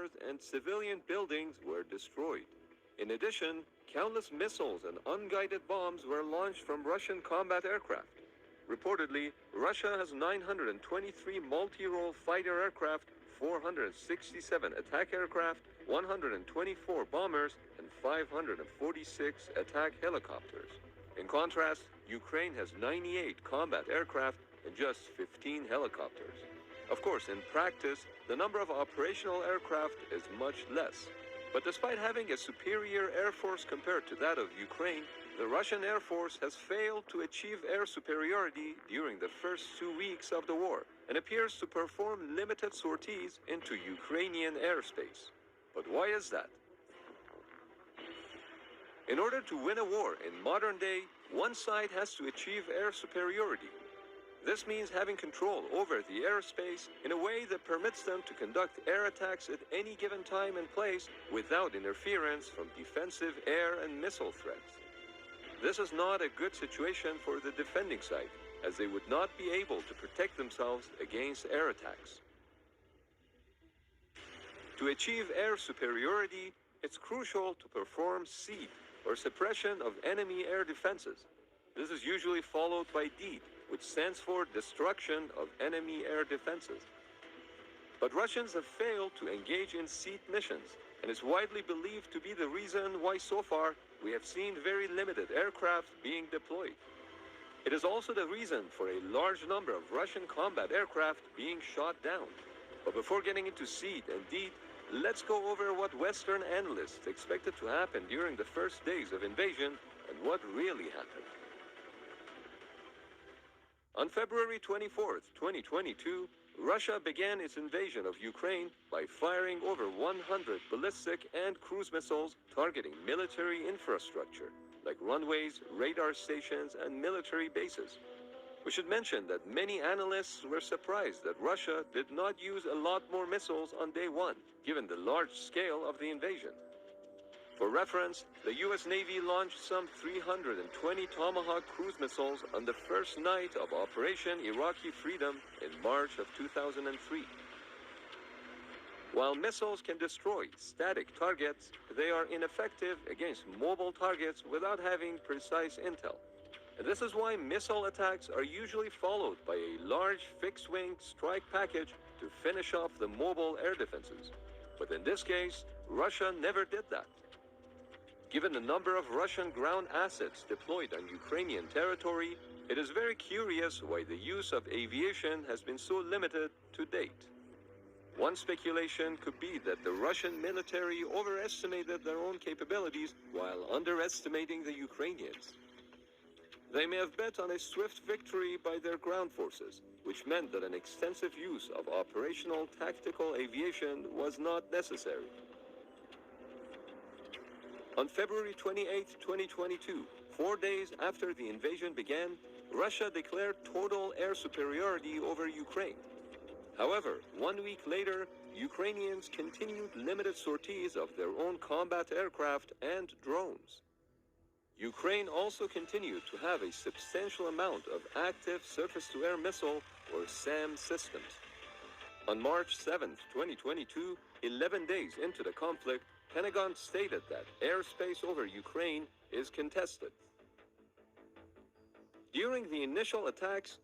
cars and civilian buildings were destroyed. In addition, countless missiles and unguided bombs were launched from Russian combat aircraft. Reportedly, Russia has 923 multi-role fighter aircraft, 467 attack aircraft, 124 bombers, and 546 attack helicopters. In contrast, Ukraine has 98 combat aircraft and just 15 helicopters. Of course, in practice, the number of operational aircraft is much less. But despite having a superior air force compared to that of Ukraine, the Russian Air Force has failed to achieve air superiority during the first 2 weeks of the war and appears to perform limited sorties into Ukrainian airspace. But why is that? In order to win a war in modern day, one side has to achieve air superiority. This means having control over the airspace in a way that permits them to conduct air attacks at any given time and place without interference from defensive air and missile threats. This is not a good situation for the defending side, as they would not be able to protect themselves against air attacks. To achieve air superiority, it's crucial to perform SEAD, or suppression of enemy air defenses. This is usually followed by DEED, which stands for destruction of enemy air defenses. But Russians have failed to engage in SEAD missions, and is widely believed to be the reason why so far we have seen very limited aircraft being deployed. It is also the reason for a large number of Russian combat aircraft being shot down. But before getting into SEAD and DEED, let's go over what Western analysts expected to happen during the first days of invasion and what really happened. On February 24, 2022, Russia began its invasion of Ukraine by firing over 100 ballistic and cruise missiles targeting military infrastructure, like runways, radar stations, and military bases. We should mention that many analysts were surprised that Russia did not use a lot more missiles on day one, given the large scale of the invasion. For reference, the US Navy launched some 320 Tomahawk cruise missiles on the first night of Operation Iraqi Freedom in March of 2003. While missiles can destroy static targets, they are ineffective against mobile targets without having precise intel. And this is why missile attacks are usually followed by a large fixed-wing strike package to finish off the mobile air defenses. But in this case, Russia never did that. Given the number of Russian ground assets deployed on Ukrainian territory, it is very curious why the use of aviation has been so limited to date. One speculation could be that the Russian military overestimated their own capabilities while underestimating the Ukrainians. They may have bet on a swift victory by their ground forces, which meant that an extensive use of operational tactical aviation was not necessary. On February 28, 2022, 4 days after the invasion began, Russia declared total air superiority over Ukraine. However, 1 week later, Ukrainians continued limited sorties of their own combat aircraft and drones. Ukraine also continued to have a substantial amount of active surface-to-air missile, or SAM systems. On March 7, 2022, 11 days into the conflict, Pentagon stated that airspace over Ukraine is contested. During the initial attacks,